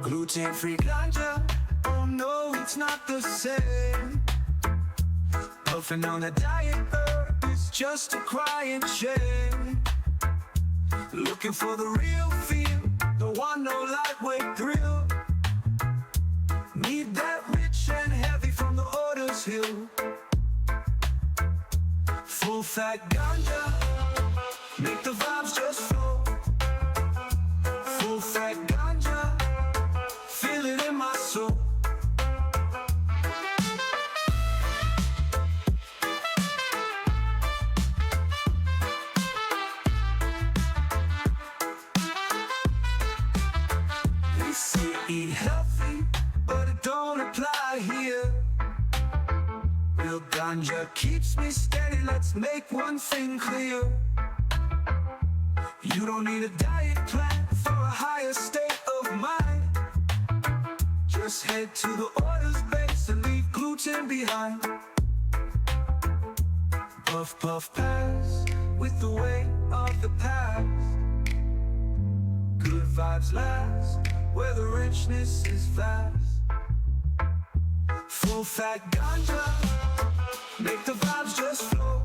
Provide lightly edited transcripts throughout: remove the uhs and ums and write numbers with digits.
Gluten-free ganja, oh no, it's not the same. Puffing on a diet herb is just a crying shame. Looking for the real feel, don't want no lightweight thrill. Need that rich and heavy from the Orders Hill. Full fat ganja, make the vibes just flow. Full fat ganja, feel it in my soul. They say eat healthy, but it don't apply here. Real ganja keeps me steady, let's make one thing clear. You don't need a diet plan for a higher state of mind. Just head to the Orders base and leave gluten behind. Puff, puff, pass with the weight of the past. Good vibes last, where the richness is vast. Full fat ganja, make the vibes just flow.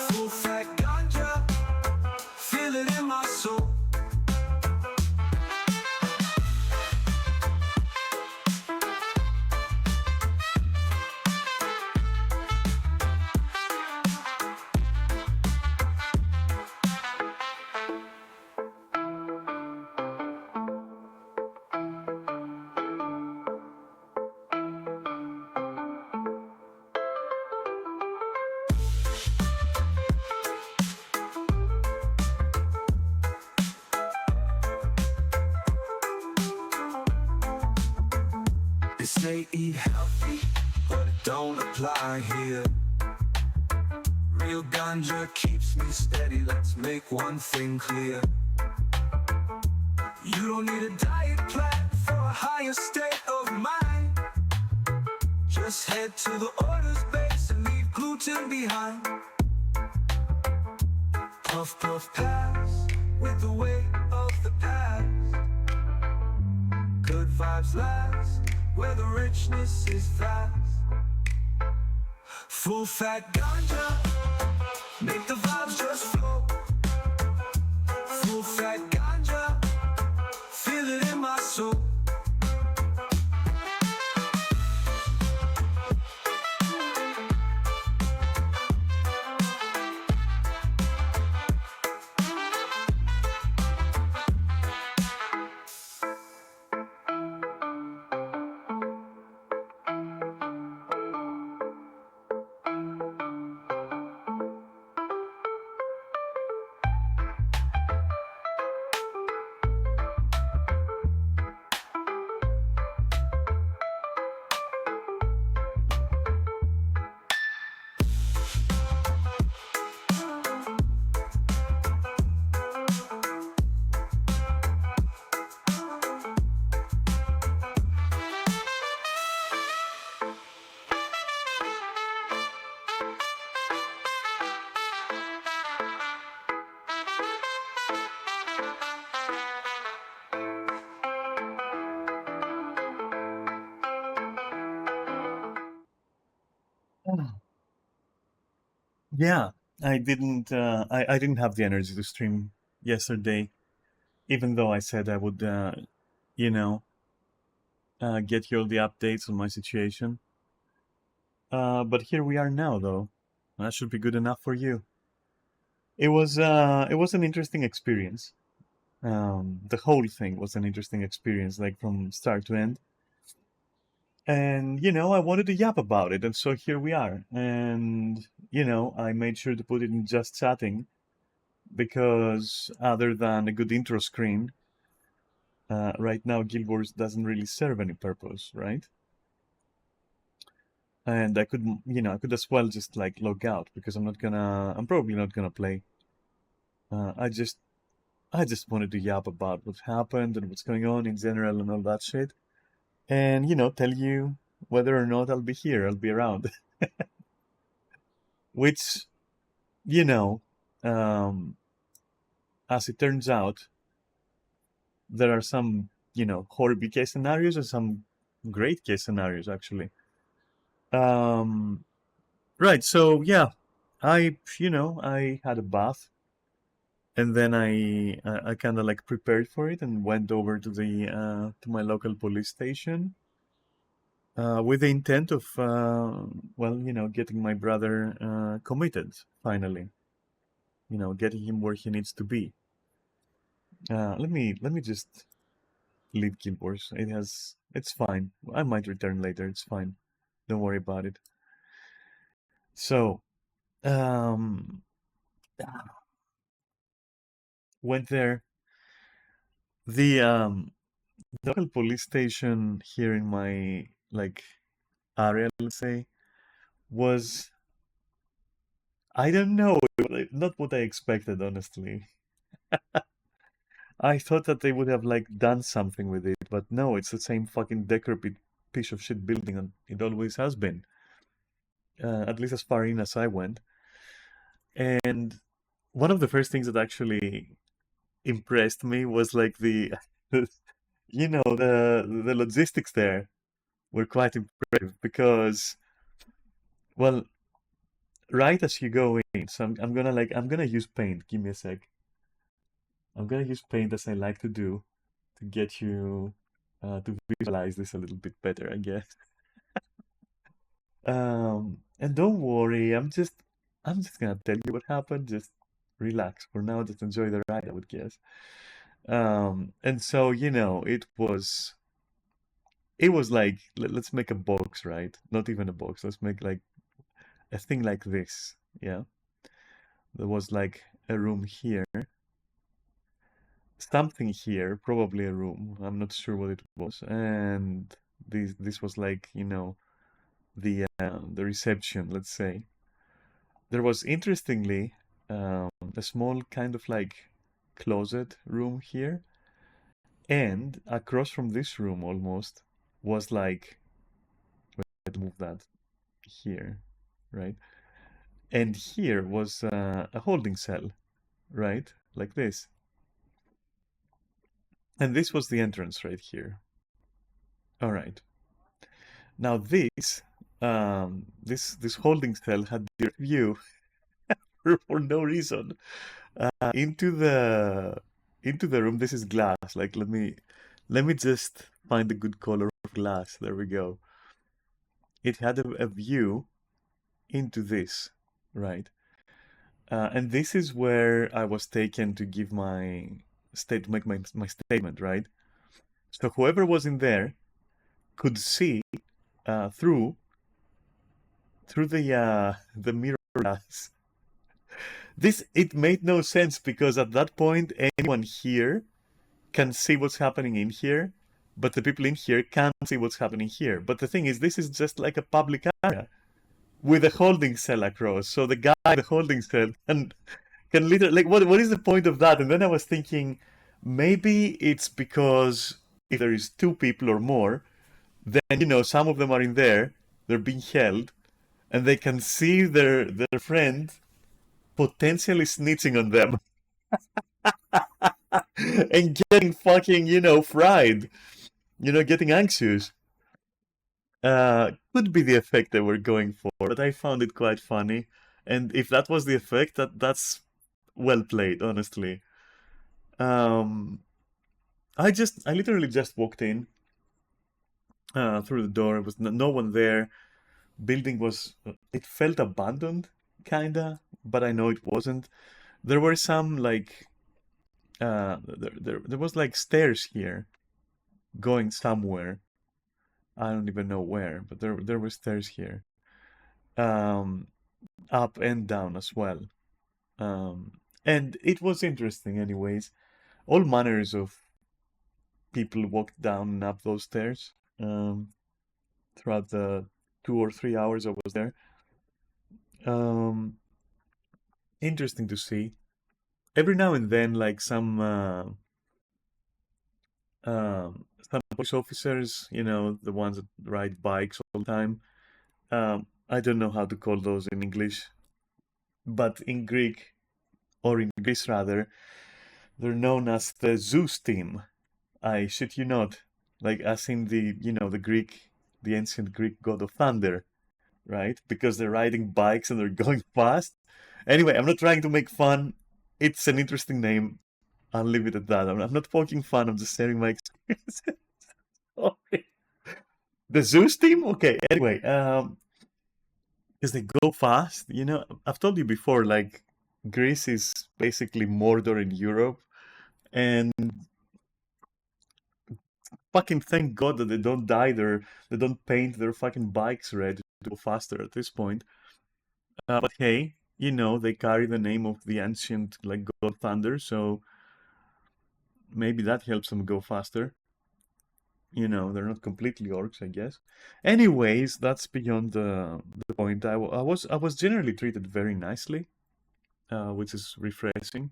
Full fat ganja, feel it in my soul. They say eat healthy, but it don't apply here. Real ganja keeps me steady, let's make one thing clear. You don't need a diet plan for a higher state of mind. Just head to the Orders base and leave gluten behind. Puff, puff, pass with the weight of the past. Good vibes last, where the richness is vast. Full fat ganja, make the vibes just flow. Full fat ganja, feel it in my soul. Yeah, I didn't have the energy to stream yesterday, even though I said I would, you know, get you all the updates on my situation. But here we are now, though. That should be good enough for you. It was an interesting experience. The whole thing was an interesting experience, like from start to end. And, I wanted to yap about it, and so here we are. And, I made sure to put it in just chatting because other than a good intro screen, right now Guild Wars doesn't really serve any purpose, right? And I could, I could as well just like log out because I'm probably not gonna play. I just wanted to yap about what happened and what's going on in general and all that shit. And, tell you whether or not I'll be here, I'll be around. Which, as it turns out, there are some horrible case scenarios and some great case scenarios actually. Um, right. So yeah, I had a bath, and then I kind of like prepared for it and went over to my local police station with the intent of getting my brother committed finally. Getting him where he needs to be. Let me just leave Guild Wars. It's fine. I might return later. It's fine. Don't worry about it. So, um, went there. The local police station here in my like area, let's say, was, I don't know, not what I expected, honestly. I thought that they would have like done something with it, but no, it's the same fucking decrepit piece of shit building, and it always has been. At least as far in as I went. And one of the first things that actually impressed me was like the logistics there were quite impressive because, well, right as you go in, so I'm gonna use paint. Give me a sec. I'm gonna use paint as I like to do to get you to visualize this a little bit better, I guess. And don't worry, I'm just gonna tell you what happened. Just relax for now. Just enjoy the ride, I would guess. And so, it was like, let's make a box, right? Not even a box. Let's make like a thing like this. Yeah. There was like a room here, something here, probably a room. I'm not sure what it was. And this was like, the reception, let's say. There was, interestingly, a small kind of like closet room here, and across from this room almost was like, let's move that here, right? And here was a holding cell, right? Like this. And this was the entrance right here. All right. Now this holding cell had the view for no reason into the room. This is glass. Like let me just find a good color of glass. There we go. It had a view into this, right? And this is where I was taken to give to make my statement, right? So whoever was in there could see through the mirror glass. It made no sense because at that point anyone here can see what's happening in here, but the people in here can't see what's happening here. But the thing is, this is just like a public area with a holding cell across. So the guy in the holding cell can literally, like, what is the point of that? And then I was thinking, maybe it's because if there is two people or more, then some of them are in there, they're being held, and they can see their friend potentially snitching on them and getting fucking fried, getting anxious. Could be the effect they were going for, but I found it quite funny. And if that was the effect, that's well played, honestly. Um, I literally just walked in through the door. There was no one there. Building was, it felt abandoned, kinda, but I know it wasn't. There were some like, there was like stairs here going somewhere. I don't even know where, but there were stairs here, um, up and down as well. And it was interesting, anyways. All manners of people walked down and up those stairs throughout the 2 or 3 hours I was there. Um, Interesting to see. Every now and then, like some police officers, the ones that ride bikes all the time. I don't know how to call those in English, but in Greek, or in Greece rather, they're known as the Zeus team. I shit you not, like as in the ancient Greek god of thunder, right? Because they're riding bikes and they're going fast. Anyway, I'm not trying to make fun. It's an interesting name. I'll leave it at that. I'm not poking fun. I'm just sharing my experience. Sorry. The Zeus team? Okay. Anyway, because they go fast. I've told you before, like Greece is basically Mordor in Europe, and fucking thank God that they don't dye they don't paint their fucking bikes red to go faster at this point. But hey, they carry the name of the ancient like god Thunder, so maybe that helps them go faster. They're not completely orcs, I guess. Anyways, that's beyond the point. I was generally treated very nicely, which is refreshing.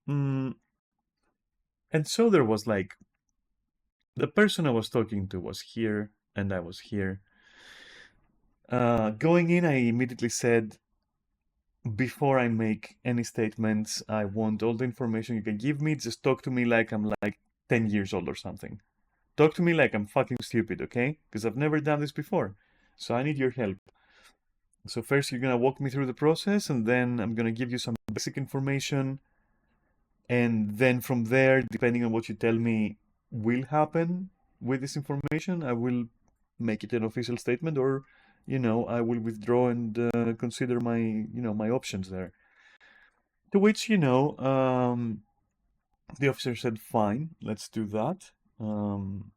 Mm, and so there was like the person I was talking to was here, and I was here. Going in, I immediately said, before I make any statements, I want all the information you can give me. Just talk to me like I'm like 10 years old or something. Talk to me like I'm fucking stupid, okay? Because I've never done this before. So I need your help. So first you're gonna walk me through the process, and then I'm gonna give you some basic information. And then from there, depending on what you tell me will happen with this information, I will make it an official statement, or I will withdraw and consider my options there. To which, the officer said, fine, let's do that. And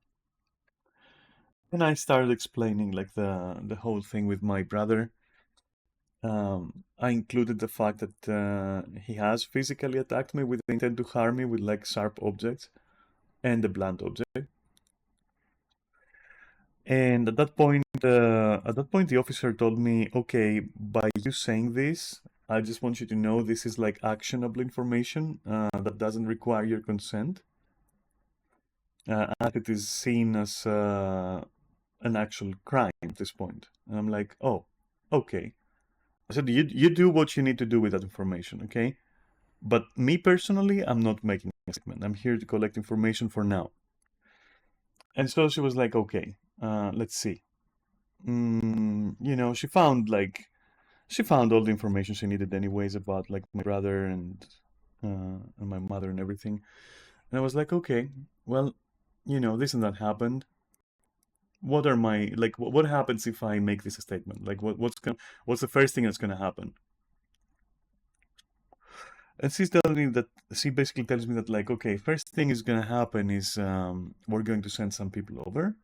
I started explaining like the whole thing with my brother. I included the fact that he has physically attacked me with the intent to harm me with like sharp objects and a blunt object. And at that point, the officer told me, "Okay, by you saying this, I just want you to know this is like actionable information that doesn't require your consent, as it is seen as an actual crime at this point." And I'm like, "Oh, okay." I said, "You do what you need to do with that information, okay? But me personally, I'm not making a statement. I'm here to collect information for now." And so she was like, "Okay, let's see." She found all the information she needed anyways about like my brother and my mother and everything. And I was like, okay, well, this and that happened. What are my like? What happens if I make this a statement? Like, what's the first thing that's gonna happen? And she basically tells me that like, okay, first thing is gonna happen is we're going to send some people over.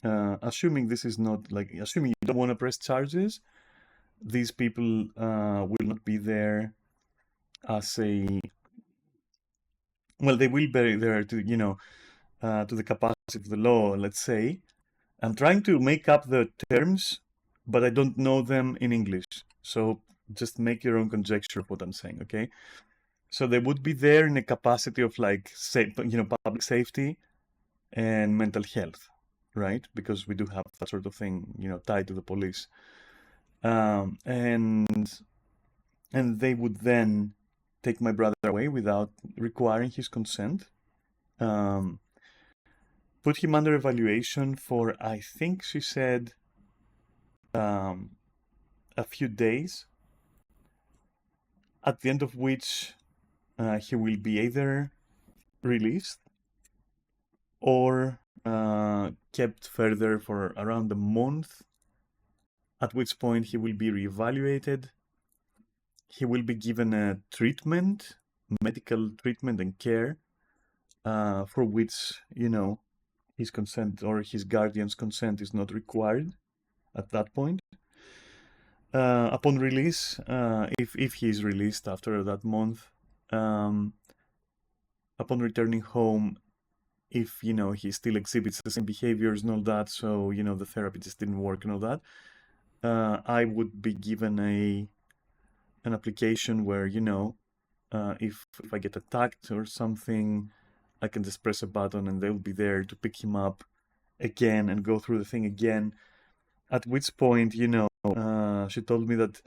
Assuming this is not like, assuming you don't want to press charges, these people will not be there as a, well, they will be there to the capacity of the law, let's say. I'm trying to make up the terms, but I don't know them in English. So just make your own conjecture of what I'm saying, okay? So they would be there in a capacity of like, public safety and mental health, right? Because we do have that sort of thing, tied to the police. And they would then take my brother away without requiring his consent. Put him under evaluation for, I think she said, a few days, at the end of which he will be either released or kept further for around a month, at which point he will be reevaluated. He will be given a treatment, medical treatment and care, for which, his consent or his guardian's consent is not required at that point. Upon release, if he is released after that month, upon returning home, if he still exhibits the same behaviors and all that, so the therapy just didn't work and all that, I would be given an application where if I get attacked or something, I can just press a button and they'll be there to pick him up again and go through the thing again. At which point, she told me that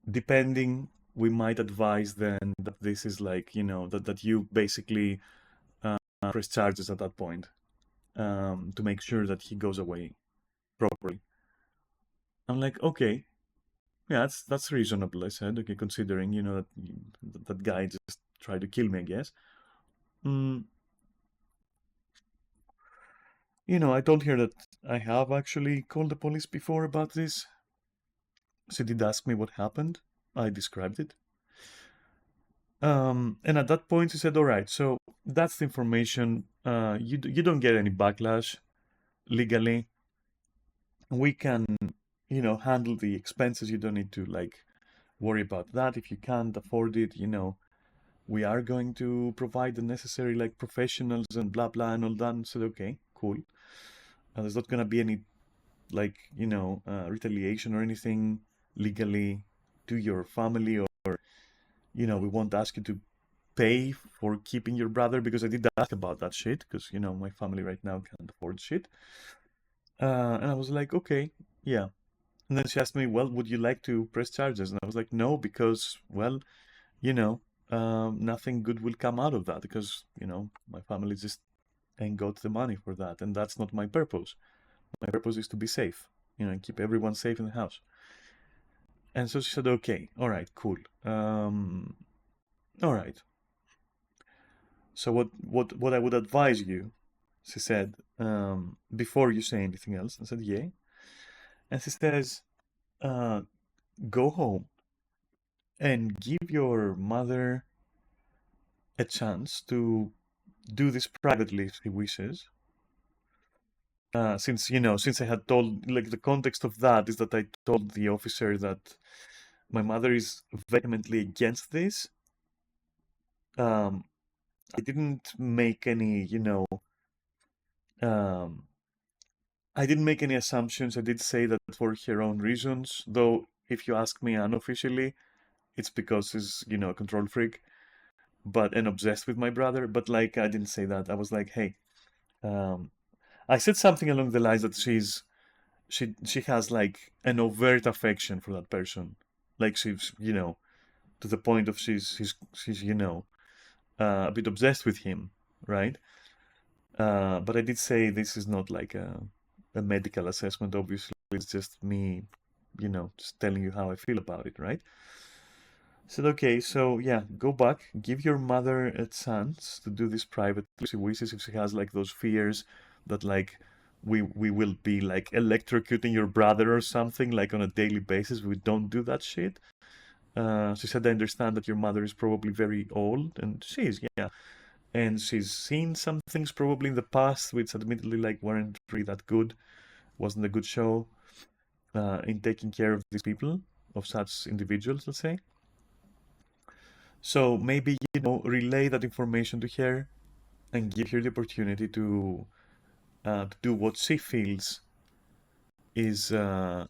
depending we might advise then that this is like, that you basically press charges at that point, to make sure that he goes away properly. I'm like, okay, yeah, that's reasonable. I said, okay, considering, that guy just tried to kill me, I guess. Mm, I told her that I have actually called the police before about this. She did ask me what happened. I described it. And at that point, she said, "All right, so that's the information. You don't get any backlash legally. We can, handle the expenses. You don't need to like worry about that. If you can't afford it, we are going to provide the necessary like professionals and blah blah and all that." And I said, "Okay, cool. There's not gonna be any like retaliation or anything legally to your family, or we won't ask you to pay for keeping your brother, because I did ask about that shit, because my family right now can't afford shit." And I was like, okay, yeah. And then she asked me, well, would you like to press charges? And I was like, no, because, well, you know nothing good will come out of that, because my family just ain't got the money for that, and that's not my purpose. My purpose is to be safe, and keep everyone safe in the house. And so she said, okay, all right, cool. All right. So what I would advise you, she said, before you say anything else. I said, yeah. And she says, uh, go home and give your mother a chance to do this privately if she wishes. Since I had told, like, the context of that is that I told the officer that my mother is vehemently against this. Um, I didn't make any, um, I didn't make any assumptions. I did say that for her own reasons, though if you ask me unofficially, it's because she's, a control freak, but and obsessed with my brother. But like, I didn't say that. I was like, hey, um, I said something along the lines that she has like an overt affection for that person, like she's, to the point of she's a bit obsessed with him, right? But I did say this is not like a medical assessment. Obviously, it's just me, just telling you how I feel about it, right? I said, okay, so yeah, go back, give your mother a chance to do this privately. She wishes, if she has like those fears that like we will be like electrocuting your brother or something like on a daily basis. We don't do that shit. She said, I understand that your mother is probably very old, and she is, yeah. And she's seen some things probably in the past, which admittedly like weren't really that good. Wasn't a good show in taking care of these people, of such individuals, let's say. So maybe, relay that information to her and give her the opportunity to do what she feels is the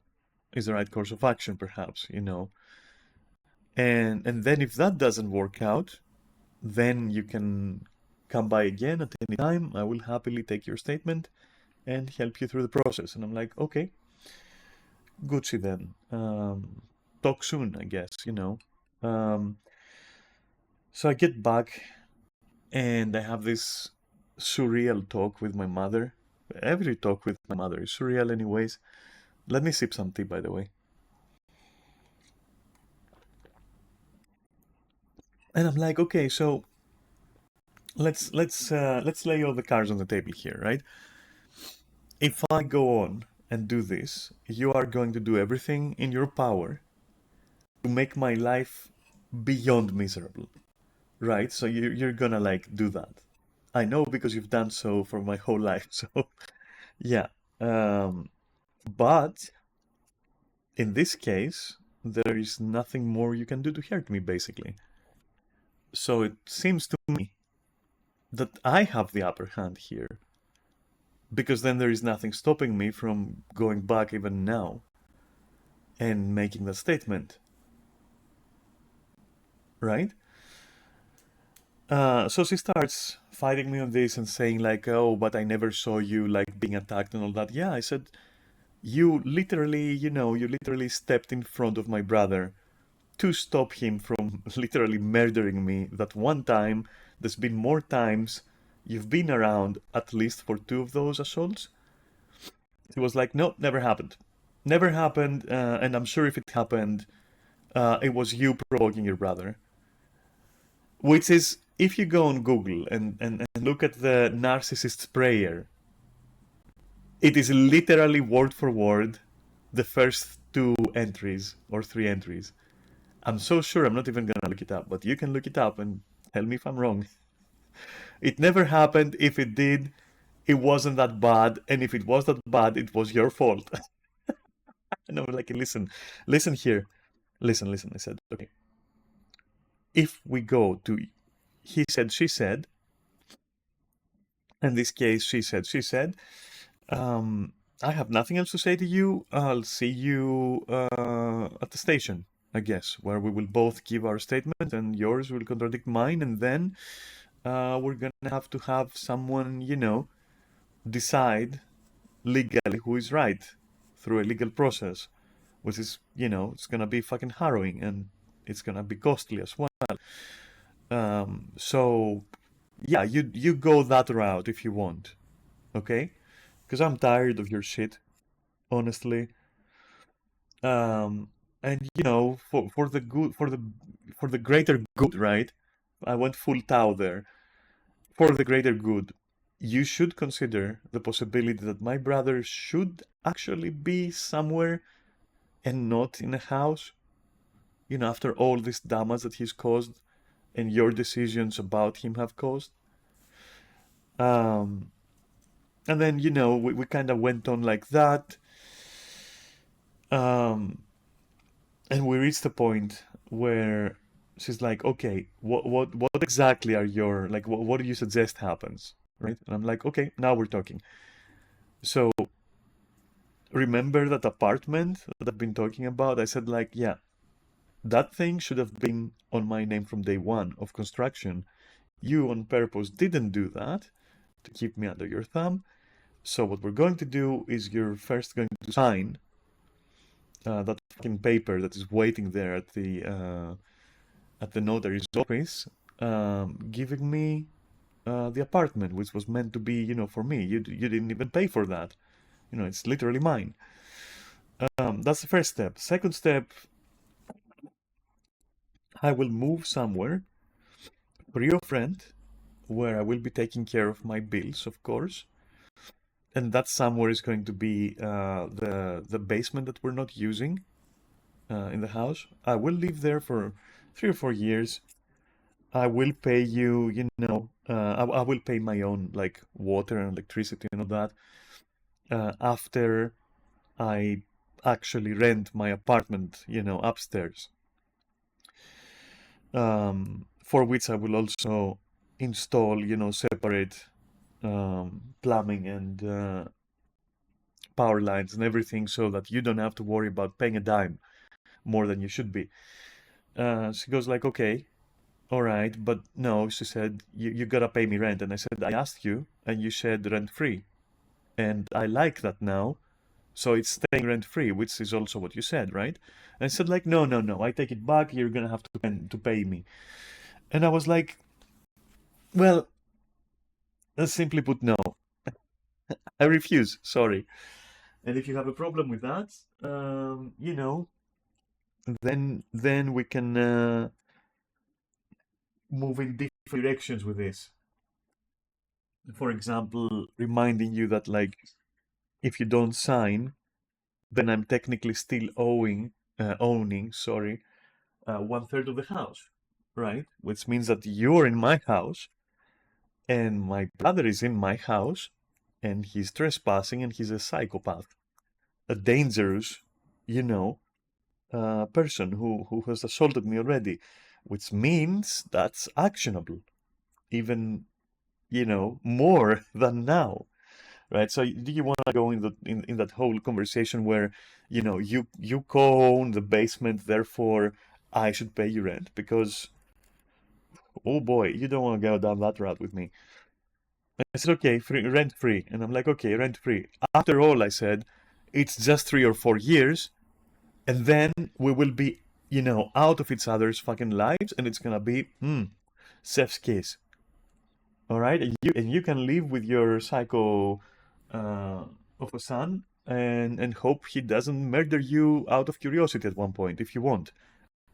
right course of action, perhaps. And then if that doesn't work out, then you can come by again at any time. I will happily take your statement and help you through the process. And I'm like, okay, Gucci then. Talk soon, I guess. Um, so I get back and I have this surreal talk with my mother. Every talk with my mother is surreal, anyways. Let me sip some tea, by the way. And I'm like, okay, so let's lay all the cards on the table here, right? If I go on and do this, you are going to do everything in your power to make my life beyond miserable, right? So you're gonna like do that. I know, because you've done so for my whole life. So yeah. Um, but in this case, there is nothing more you can do to hurt me, basically. So it seems to me that I have the upper hand here, because then there is nothing stopping me from going back even now and making that statement, right? So she starts fighting me on this and saying like, "Oh, but I never saw you like being attacked and all that." Yeah, I said, you literally stepped in front of my brother to stop him from literally murdering me that one time. There's been more times you've been around at least for 2 of those assaults. He was like, no, never happened. Never happened, and I'm sure if it happened, it was you provoking your brother. Which is, if you go on Google and look at the narcissist's prayer, it is literally word for word the first 2 entries or 3 entries. I'm so sure I'm not even gonna look it up, but you can look it up and tell me if I'm wrong. It never happened. If it did, it wasn't that bad, and if it was that bad, it was your fault. And I was like, listen here. Listen. I said, okay. If we go to he said, she said, in this case, she said, I have nothing else to say to you. I'll see you at the station, I guess, where we will both give our statement and yours will contradict mine, and then we're gonna have to have someone, decide legally who is right through a legal process, which is, it's gonna be fucking harrowing and it's gonna be costly as well. So yeah, you go that route if you want, okay? Because I'm tired of your shit, honestly. And for the good, for the greater good, right? I went full Tao there. For the greater good, you should consider the possibility that my brother should actually be somewhere and not in a house. After all this damage that he's caused and your decisions about him have caused. And then, we kind of went on like that. And we reached the point where she's like, okay, what exactly are your, like, what do you suggest happens, right? And I'm like, okay, now we're talking. So remember that apartment that I've been talking about? I said, like, yeah, that thing should have been on my name from day one of construction. You on purpose didn't do that to keep me under your thumb. So what we're going to do is you're first going to sign that fucking paper that is waiting there at the notary's office, giving me the apartment, which was meant to be, for me. You didn't even pay for that. It's literally mine. That's the first step. Second step, I will move somewhere free of rent, where I will be taking care of my bills, of course. And that somewhere is going to be the basement that we're not using in the house. I will live there for 3 or 4 years. I will pay you, I will pay my own, like, water and electricity and all that after I actually rent my apartment, upstairs. For which I will also install, separate plumbing and power lines and everything, so that you don't have to worry about paying a dime more than you should be. She goes like, okay, all right, but no, she said, you gotta pay me rent. And I said, I asked you and you said rent free, and I like that now, so it's staying rent free, which is also what you said, right? And I said, like, no, I take it back, you're gonna have to pay me. And I was like, well, let's simply put, no. I refuse, sorry. And if you have a problem with that, then we can move in different directions with this. For example, reminding you that, like, if you don't sign, then I'm technically still owning 1/3 of the house, right? Which means that you're in my house and my brother is in my house and he's trespassing and he's a psychopath, a dangerous, person who has assaulted me already, which means that's actionable, even, more than now, right? So do you want to go in that whole conversation where, you co-own the basement, therefore I should pay you rent? Because, oh boy, you don't want to go down that route with me. I said, okay, rent free. And I'm like, okay, rent free. After all, I said, it's just 3 or 4 years, and then we will be out of each other's fucking lives, and it's gonna be, Seth's kiss. All right, and you can live with your psycho of a son and hope he doesn't murder you out of curiosity at one point if you want.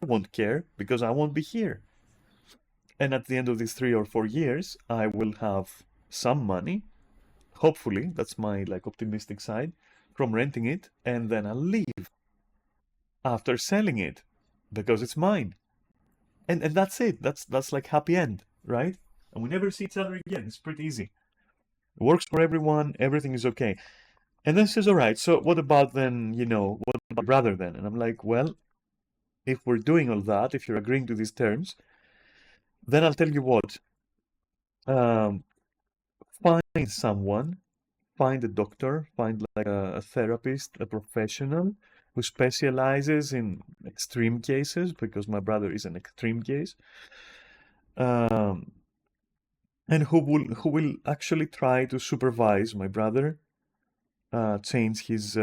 I won't care because I won't be here. And at the end of these 3 or 4 years, I will have some money. Hopefully, that's my like optimistic side from renting it, and then I'll leave after selling it because it's mine. And that's it. That's like happy end, right? And we never see each other again. It's pretty easy. It works for everyone. Everything is okay. And then says, all right, so what about then, what about my brother then? And I'm like, well, if we're doing all that, if you're agreeing to these terms, then I'll tell you what. Um, find someone, find a doctor, find like a therapist, a professional who specializes in extreme cases, because my brother is an extreme case. And who will actually try to supervise my brother, change his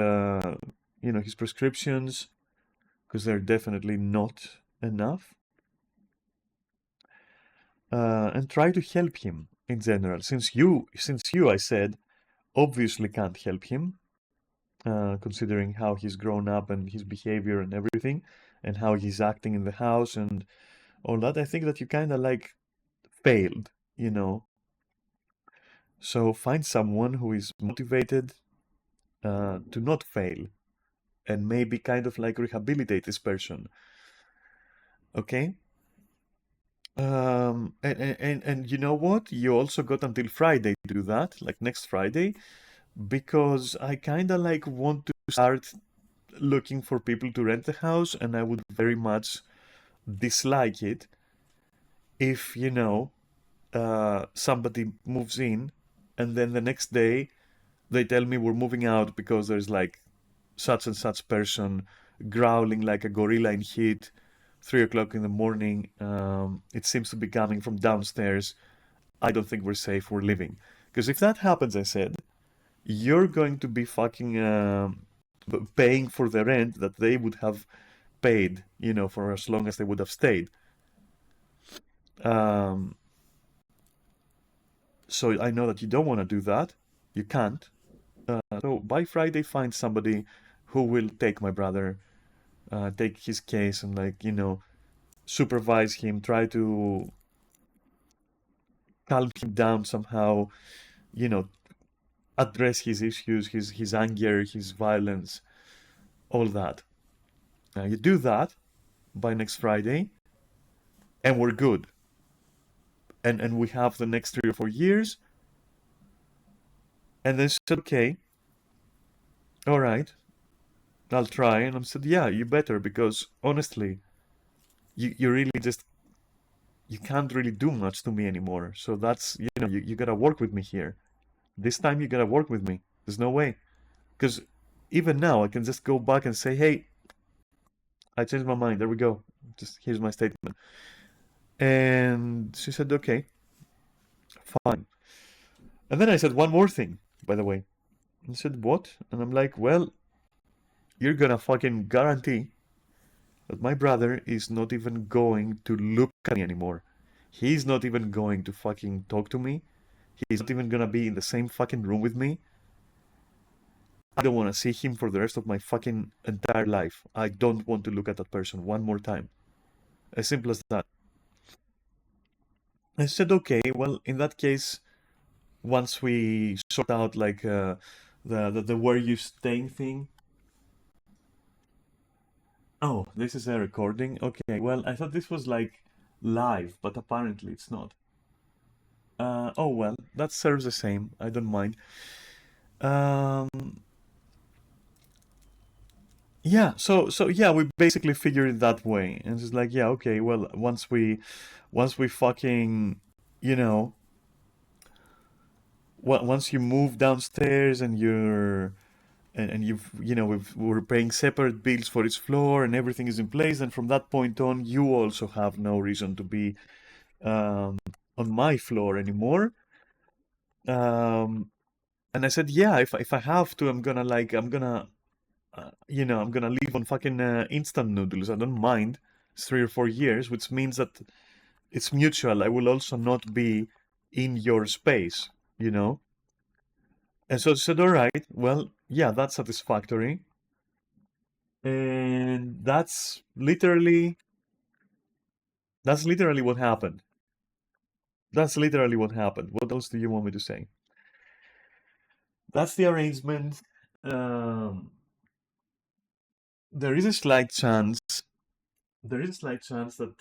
prescriptions, because they're definitely not enough, and try to help him in general. Since you, I said, obviously can't help him, considering how he's grown up and his behavior and everything, and how he's acting in the house and all that. I think that you kind of like failed, So find someone who is motivated to not fail, and maybe kind of like rehabilitate this person. Okay? And you know what? You also got until Friday to do that, like next Friday, because I kind of like want to start looking for people to rent the house, and I would very much dislike it if, somebody moves in and then the next day they tell me we're moving out because there's like such and such person growling like a gorilla in heat, 3 o'clock in the morning. It seems to be coming from downstairs. I don't think we're safe. We're leaving. Because if that happens, I said, you're going to be fucking paying for the rent that they would have paid, for as long as they would have stayed. So I know that you don't want to do that. You can't. So by Friday, find somebody who will take my brother, take his case, and like supervise him, try to calm him down somehow, address his issues, his anger, his violence, all that. Now you do that by next Friday, and we're good. And we have the next 3 or 4 years. And then she said, okay, all right, I'll try. And I said, yeah, you better, because honestly, you really just, you can't really do much to me anymore. So that's, you gotta work with me here. This time you gotta work with me. There's no way. Because even now I can just go back and say, hey, I changed my mind. There we go. Just here's my statement. And she said, okay, fine. And then I said one more thing, by the way. And she said, what? And I'm like, well, you're gonna fucking guarantee that my brother is not even going to look at me anymore. He's not even going to fucking talk to me. He's not even gonna be in the same fucking room with me. I don't want to see him for the rest of my fucking entire life. I don't want to look at that person one more time. As simple as that. I said, okay, well, in that case, once we sort out like the where you staying thing. Oh, this is a recording. Okay, well, I thought this was like live, but apparently it's not. Oh well, that serves the same. I don't mind. Um, yeah. So yeah, we basically figured it that way, and it's like, yeah, okay. Well, once we fucking, you know, once you move downstairs and and you've we're paying separate bills for each floor and everything is in place, and from that point on you also have no reason to be um, on my floor anymore. um, and I said, yeah, if I have to, I'm gonna I'm gonna live on fucking instant noodles. I don't mind. It's 3 or 4 years, which means that it's mutual. I will also not be in your space, you know? And so I said, all right, well, yeah, that's satisfactory. And that's literally what happened. That's literally what happened. What else do you want me to say? That's the arrangement. Um, there is a slight chance. There is a slight chance that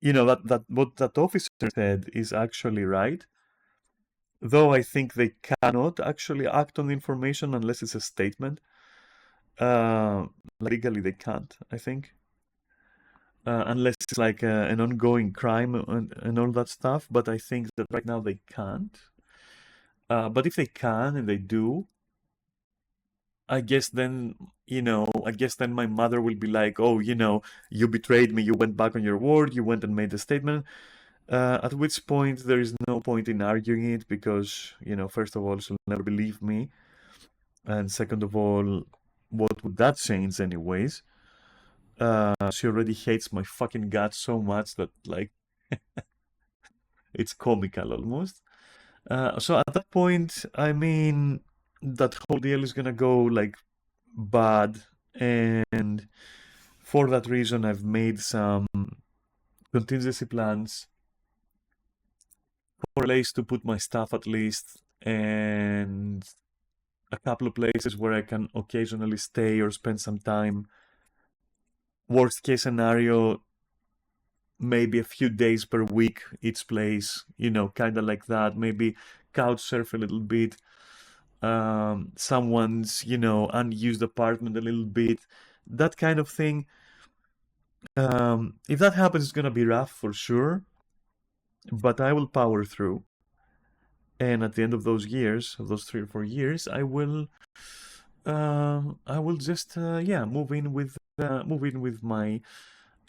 that what that officer said is actually right. Though I think they cannot actually act on the information unless it's a statement. Uh, Legally, they can't. I think. Unless it's like an ongoing crime and all that stuff. But I think that right now they can't. But if they can and they do, I guess then my mother will be like, oh, you betrayed me, you went back on your word, you went and made a statement. At which point there is no point in arguing it because, first of all, she'll never believe me. And second of all, what would that change anyways? She already hates my fucking guts so much that, like, it's comical almost. So at that point, I mean, that whole deal is gonna go like bad, and for that reason, I've made some contingency plans for a place to put my stuff at least, and a couple of places where I can occasionally stay or spend some time. Worst case scenario, maybe a few days per week each place, kind of like that. Maybe couch surf a little bit. Someone's, unused apartment a little bit. That kind of thing. If that happens, it's gonna be rough for sure, but I will power through. And at the end of those years, of those 3 or 4 years, I will just move in with my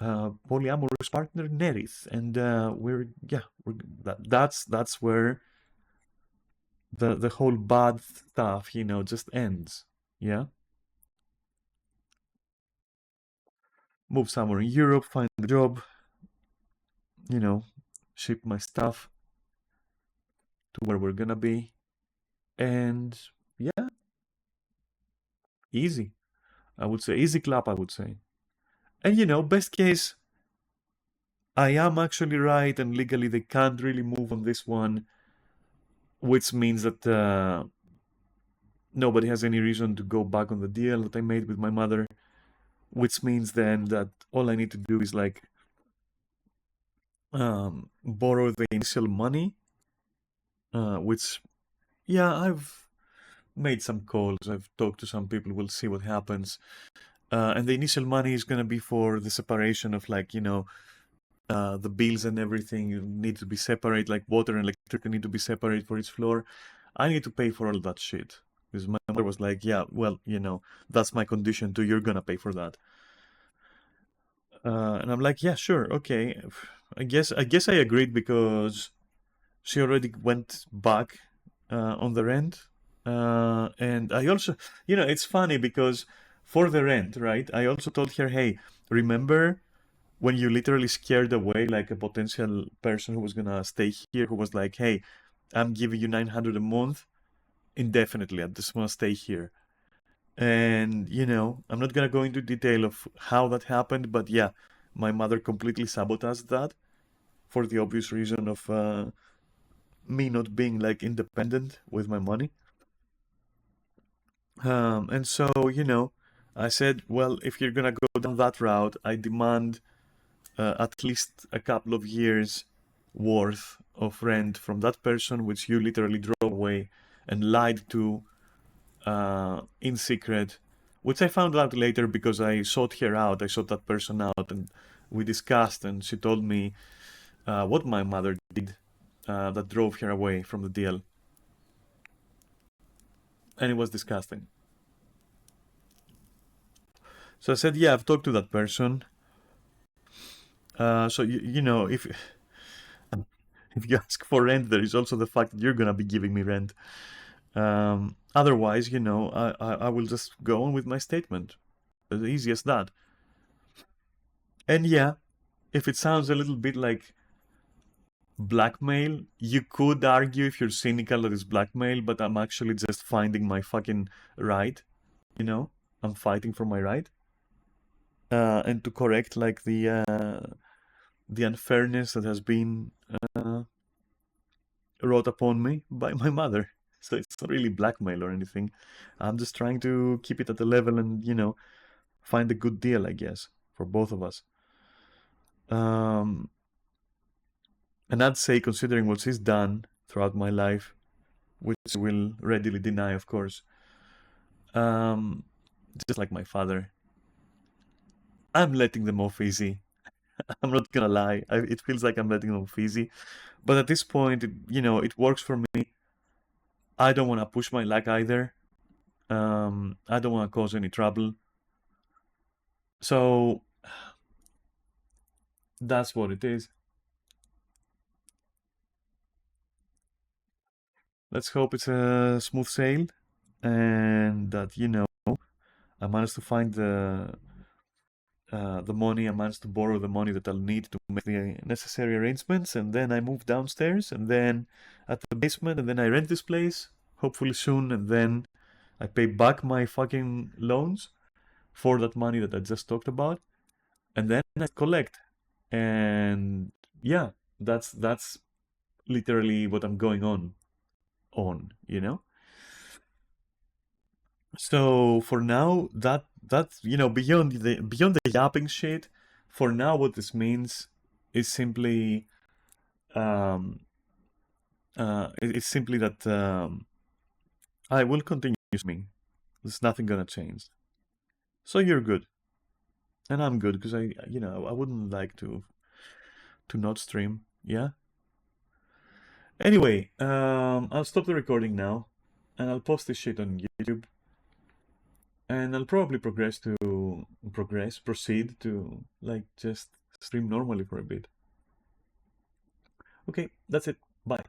polyamorous partner Nerith, and that's where the whole bad stuff, just ends. Yeah, move somewhere in Europe, find a job, you know, ship my stuff to where we're gonna be, and yeah, easy. I would say easy clap. I would say, and best case, I am actually right, and legally they can't really move on this one, which means that nobody has any reason to go back on the deal that I made with my mother, which means then that all I need to do is like borrow the initial money, which, yeah, I've made some calls, I've talked to some people, we'll see what happens. And the initial money is going to be for the separation of, like, the bills and everything need to be separate, like water and electricity need to be separate for each floor. I need to pay for all that shit. Because my mother was like, yeah, well, that's my condition too, you're gonna pay for that. And I'm like, yeah, sure, okay. I guess I agreed because she already went back on the rent. And I also, it's funny because for the rent, right? I also told her, hey, remember when you literally scared away like a potential person who was gonna stay here, who was like, hey, I'm giving you 900 a month indefinitely. I just wanna stay here. And, I'm not gonna go into detail of how that happened, but yeah, my mother completely sabotaged that for the obvious reason of me not being like independent with my money. And so, I said, well, if you're gonna go down that route, I demand at least a couple of years worth of rent from that person, which you literally drove away and lied to in secret, which I found out later because I sought her out. I sought that person out, and we discussed, and she told me what my mother did that drove her away from the deal, and it was disgusting. So I said, yeah, I've talked to that person. So if you ask for rent, there is also the fact that you're gonna be giving me rent. Otherwise, I will just go on with my statement. As easy as that. And yeah, if it sounds a little bit like blackmail, you could argue if you're cynical that it's blackmail, but I'm actually just finding my fucking right, you know? I'm fighting for my right. And to correct like the unfairness that has been wrought upon me by my mother. So it's not really blackmail or anything. I'm just trying to keep it at the level and, find a good deal, I guess, for both of us. Um, and I'd say, considering what she's done throughout my life, which I will readily deny, of course, um, just like my father, I'm letting them off easy. I'm not gonna lie. It feels like I'm letting them off easy. But at this point, it works for me. I don't want to push my luck either. I don't want to cause any trouble. So that's what it is. Let's hope it's a smooth sail and that, I managed to find the money. I managed to borrow the money that I'll need to make the necessary arrangements, and then I move downstairs, and then at the basement, and then I rent this place, hopefully soon, and then I pay back my fucking loans for that money that I just talked about, and then I collect. And yeah, that's literally what I'm going on. So for now, that's beyond the yapping shit. For now, what this means is simply it's simply that I will continue streaming. There's nothing gonna change. So you're good, and I'm good because I wouldn't like to not stream. Yeah. Anyway, I'll stop the recording now, and I'll post this shit on YouTube. And I'll probably proceed to like just stream normally for a bit. Okay, that's it. Bye.